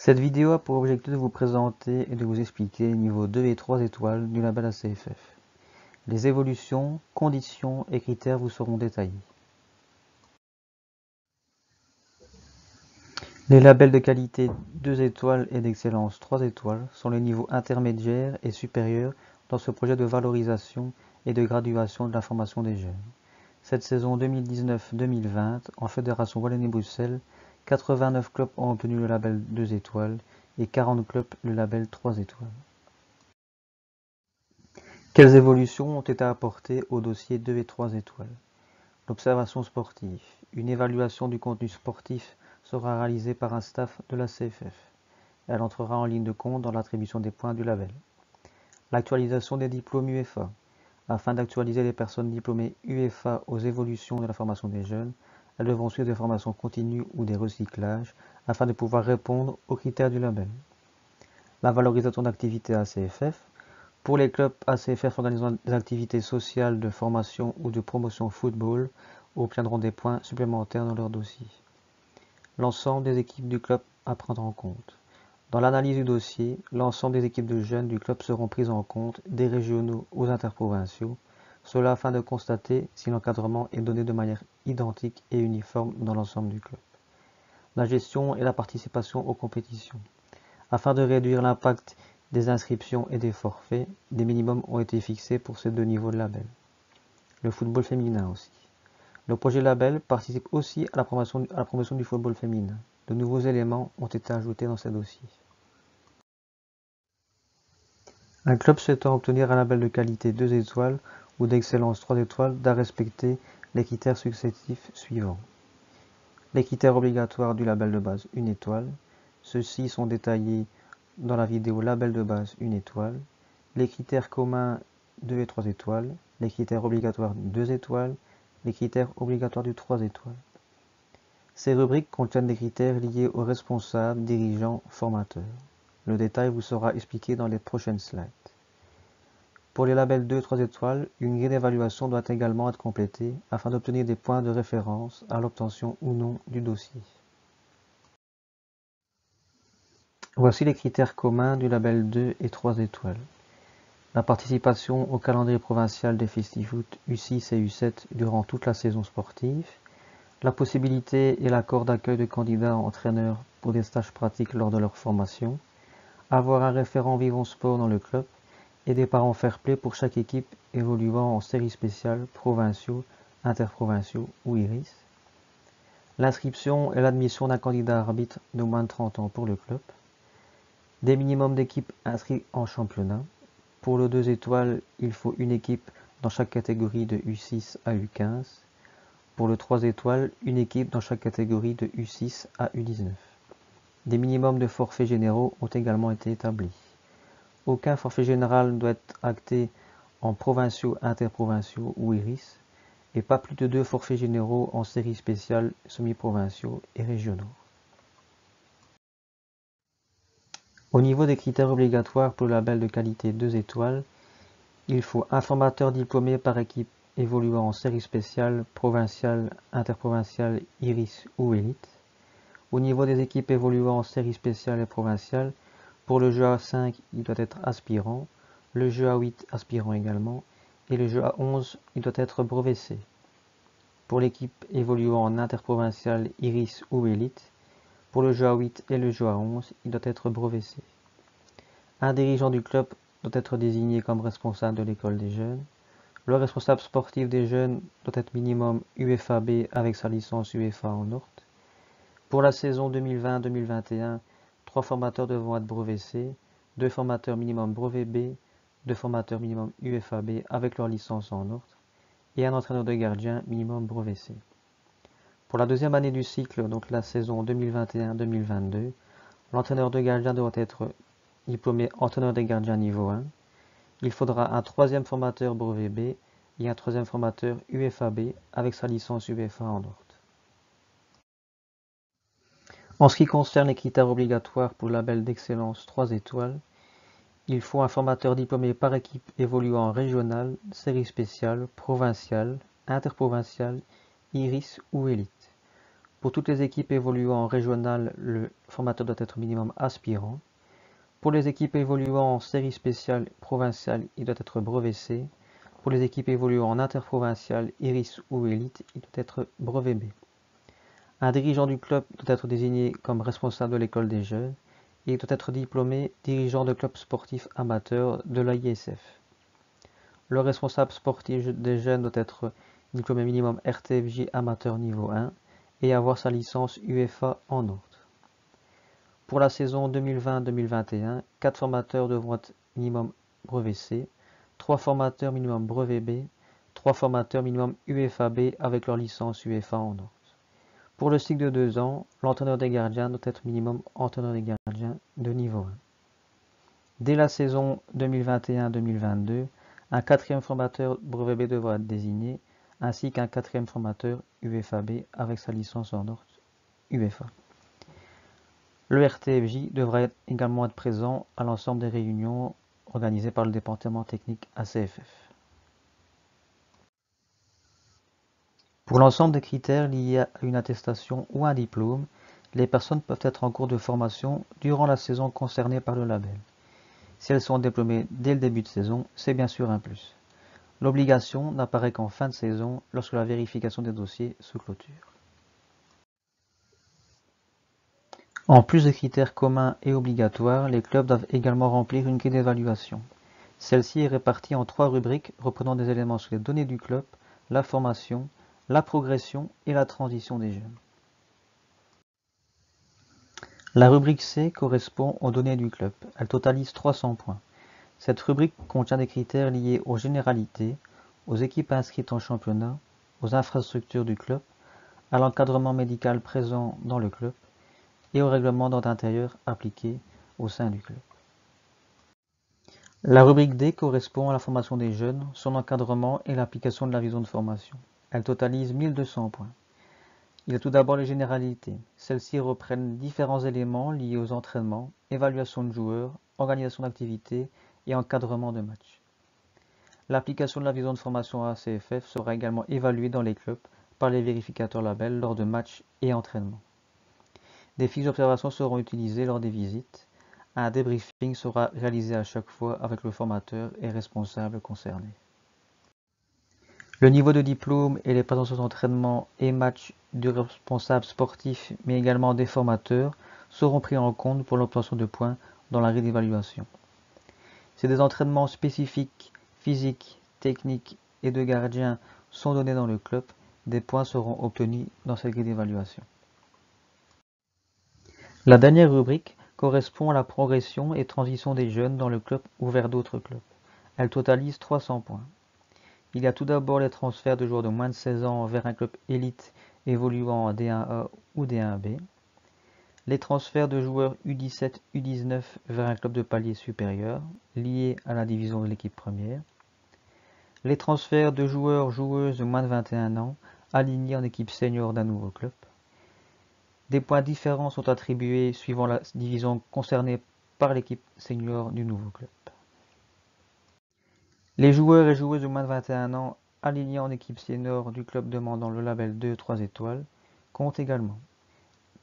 Cette vidéo a pour objectif de vous présenter et de vous expliquer les niveaux 2 et 3 étoiles du label ACFF. Les évolutions, conditions et critères vous seront détaillés. Les labels de qualité 2 étoiles et d'excellence 3 étoiles sont les niveaux intermédiaires et supérieurs dans ce projet de valorisation et de graduation de la formation des jeunes. Cette saison 2019-2020, en Fédération Wallonie-Bruxelles, 89 clubs ont obtenu le label 2 étoiles et 40 clubs le label 3 étoiles. Quelles évolutions ont été apportées au dossier 2 et 3 étoiles? L'observation sportive. Une évaluation du contenu sportif sera réalisée par un staff de la CFF. Elle entrera en ligne de compte dans l'attribution des points du label. L'actualisation des diplômes UEFA. Afin d'actualiser les personnes diplômées UEFA aux évolutions de la formation des jeunes, elles devront suivre des formations continues ou des recyclages afin de pouvoir répondre aux critères du label. La valorisation d'activités ACFF. Pour les clubs ACFF organisant des activités sociales de formation ou de promotion football, obtiendront des points supplémentaires dans leur dossier. L'ensemble des équipes du club à prendre en compte. Dans l'analyse du dossier, l'ensemble des équipes de jeunes du club seront prises en compte, des régionaux aux interprovinciaux, cela afin de constater si l'encadrement est donné de manière identique et uniforme dans l'ensemble du club. La gestion et la participation aux compétitions. Afin de réduire l'impact des inscriptions et des forfaits, des minimums ont été fixés pour ces deux niveaux de label. Le football féminin aussi. Le projet label participe aussi à la promotion du football féminin. De nouveaux éléments ont été ajoutés dans ces dossiers. Un club souhaitant obtenir un label de qualité 2 étoiles ou d'excellence 3 étoiles doit respecter les critères successifs suivants. Les critères obligatoires du label de base 1 étoile. Ceux-ci sont détaillés dans la vidéo label de base 1 étoile. Les critères communs 2 et 3 étoiles. Les critères obligatoires 2 étoiles. Les critères obligatoires du 3 étoiles. Ces rubriques contiennent des critères liés aux responsables, dirigeants, formateurs. Le détail vous sera expliqué dans les prochaines slides. Pour les labels 2 et 3 étoiles, une grille d'évaluation doit également être complétée afin d'obtenir des points de référence à l'obtention ou non du dossier. Voici les critères communs du label 2 et 3 étoiles. La participation au calendrier provincial des FestiFoot U6 et U7 durant toute la saison sportive. La possibilité et l'accord d'accueil de candidats entraîneurs pour des stages pratiques lors de leur formation. Avoir un référent Vivons Sport dans le club et des parents fair-play pour chaque équipe évoluant en séries spéciales, provinciaux, interprovinciaux ou IRIS. L'inscription et l'admission d'un candidat arbitre de moins de 30 ans pour le club. Des minimums d'équipes inscrites en championnat. Pour le 2 étoiles, il faut une équipe dans chaque catégorie de U6 à U15. Pour le 3 étoiles, une équipe dans chaque catégorie de U6 à U19. Des minimums de forfaits généraux ont également été établis. Aucun forfait général ne doit être acté en provinciaux, interprovinciaux ou IRIS, et pas plus de 2 forfaits généraux en séries spéciales, semi-provinciaux et régionaux. Au niveau des critères obligatoires pour le label de qualité 2 étoiles, il faut un formateur diplômé par équipe évoluant en séries spéciales, provinciales, interprovinciales, IRIS ou élite. Au niveau des équipes évoluant en séries spéciales et provinciales, pour le jeu A5, il doit être aspirant, le jeu A8 aspirant également, et le jeu A11, il doit être brevet C. Pour l'équipe évoluant en interprovincial, IRIS ou élite, pour le jeu A8 et le jeu A11, il doit être brevet C. Un dirigeant du club doit être désigné comme responsable de l'école des jeunes. Le responsable sportif des jeunes doit être minimum UFAB avec sa licence UEFA en ORT. Pour la saison 2020-2021, 3 formateurs devront être brevet C, 2 formateurs minimum brevet B, 2 formateurs minimum UFAB avec leur licence en ORT, et un entraîneur de gardien minimum brevet C. Pour la deuxième année du cycle, donc la saison 2021-2022, l'entraîneur de gardien doit être diplômé entraîneur des gardiens niveau 1. Il faudra un troisième formateur brevet B et un troisième formateur UFAB avec sa licence UEFA en ORT. En ce qui concerne les critères obligatoires pour le label d'excellence 3 étoiles, il faut un formateur diplômé par équipe évoluant en régional, série spéciale, provinciale, interprovinciale, IRIS ou élite. Pour toutes les équipes évoluant en régional, le formateur doit être minimum aspirant. Pour les équipes évoluant en série spéciale provinciale, il doit être brevet C. Pour les équipes évoluant en interprovincial, Iris ou élite, il doit être brevet B. Un dirigeant du club doit être désigné comme responsable de l'école des jeunes et il doit être diplômé dirigeant de club sportif amateur de l'AISF. Le responsable sportif des jeunes doit être diplômé minimum RTFJ amateur niveau 1 et avoir sa licence UEFA en ordre. Pour la saison 2020-2021, 4 formateurs devront être minimum brevet C, 3 formateurs minimum brevet B, 3 formateurs minimum UEFA B avec leur licence UEFA en ordre. Pour le cycle de 2 ans, l'entraîneur des gardiens doit être minimum entraîneur des gardiens de niveau 1. Dès la saison 2021-2022, un 4e formateur brevet B devra être désigné, ainsi qu'un 4e formateur UEFA B avec sa licence en ordre UEFA. Le RTFJ devra également être présent à l'ensemble des réunions organisées par le département technique ACFF. Pour l'ensemble des critères liés à une attestation ou un diplôme, les personnes peuvent être en cours de formation durant la saison concernée par le label. Si elles sont diplômées dès le début de saison, c'est bien sûr un plus. L'obligation n'apparaît qu'en fin de saison lorsque la vérification des dossiers se clôture. En plus des critères communs et obligatoires, les clubs doivent également remplir une grille d'évaluation. Celle-ci est répartie en 3 rubriques reprenant des éléments sur les données du club, la formation, la progression et la transition des jeunes. La rubrique C correspond aux données du club. Elle totalise 300 points. Cette rubrique contient des critères liés aux généralités, aux équipes inscrites en championnat, aux infrastructures du club, à l'encadrement médical présent dans le club et au règlement d'ordre intérieur appliqué au sein du club. La rubrique D correspond à la formation des jeunes, son encadrement et l'application de la vision de formation. Elle totalise 1200 points. Il y a tout d'abord les généralités. Celles-ci reprennent différents éléments liés aux entraînements, évaluation de joueurs, organisation d'activités et encadrement de matchs. L'application de la vision de formation à ACFF sera également évaluée dans les clubs par les vérificateurs labels lors de matchs et entraînements. Des fiches d'observation seront utilisées lors des visites. Un débriefing sera réalisé à chaque fois avec le formateur et responsable concerné. Le niveau de diplôme et les présences d'entraînement et matchs du responsable sportif, mais également des formateurs, seront pris en compte pour l'obtention de points dans la grille d'évaluation. Si des entraînements spécifiques, physiques, techniques et de gardiens sont donnés dans le club, des points seront obtenus dans cette grille d'évaluation. La dernière rubrique correspond à la progression et transition des jeunes dans le club ou vers d'autres clubs. Elle totalise 300 points. Il y a tout d'abord les transferts de joueurs de moins de 16 ans vers un club élite évoluant en D1A ou D1B, les transferts de joueurs U17, U19 vers un club de palier supérieur, lié à la division de l'équipe première, les transferts de joueurs-joueuses de moins de 21 ans, alignés en équipe senior d'un nouveau club. Des points différents sont attribués suivant la division concernée par l'équipe senior du nouveau club. Les joueurs et joueuses de moins de 21 ans alignés en équipe senior du club demandant le label 2-3 étoiles comptent également.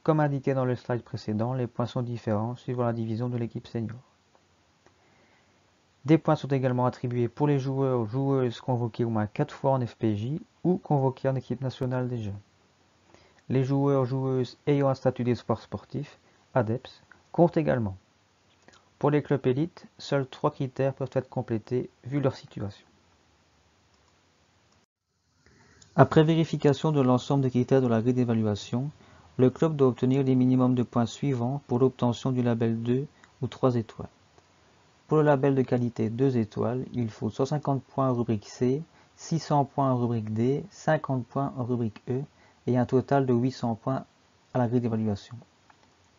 Comme indiqué dans le slide précédent, les points sont différents suivant la division de l'équipe senior. Des points sont également attribués pour les joueurs-joueuses convoqués au moins 4 fois en FPJ ou convoqués en équipe nationale des jeunes. Les joueurs-joueuses ayant un statut d'espoir sportif, ADEPS, comptent également. Pour les clubs élites, seuls 3 critères peuvent être complétés vu leur situation. Après vérification de l'ensemble des critères de la grille d'évaluation, le club doit obtenir les minimums de points suivants pour l'obtention du label 2 ou 3 étoiles. Pour le label de qualité 2 étoiles, il faut 150 points en rubrique C, 600 points en rubrique D, 50 points en rubrique E et un total de 800 points à la grille d'évaluation.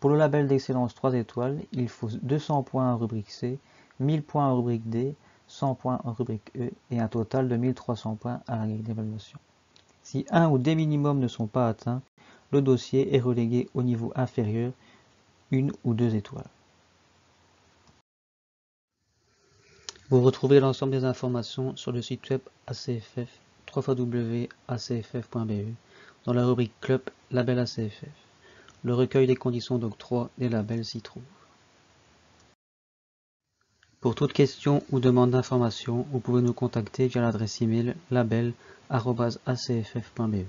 Pour le label d'excellence 3 étoiles, il faut 200 points en rubrique C, 1000 points en rubrique D, 100 points en rubrique E et un total de 1300 points à la grille d'évaluation. Si un ou des minimums ne sont pas atteints, le dossier est relégué au niveau inférieur, 1 ou 2 étoiles. Vous retrouvez l'ensemble des informations sur le site web ACFF, www.acff.be, dans la rubrique Club Label ACFF. Le recueil des conditions d'octroi des labels s'y trouve. Pour toute question ou demande d'information, vous pouvez nous contacter via l'adresse email label@acff.be.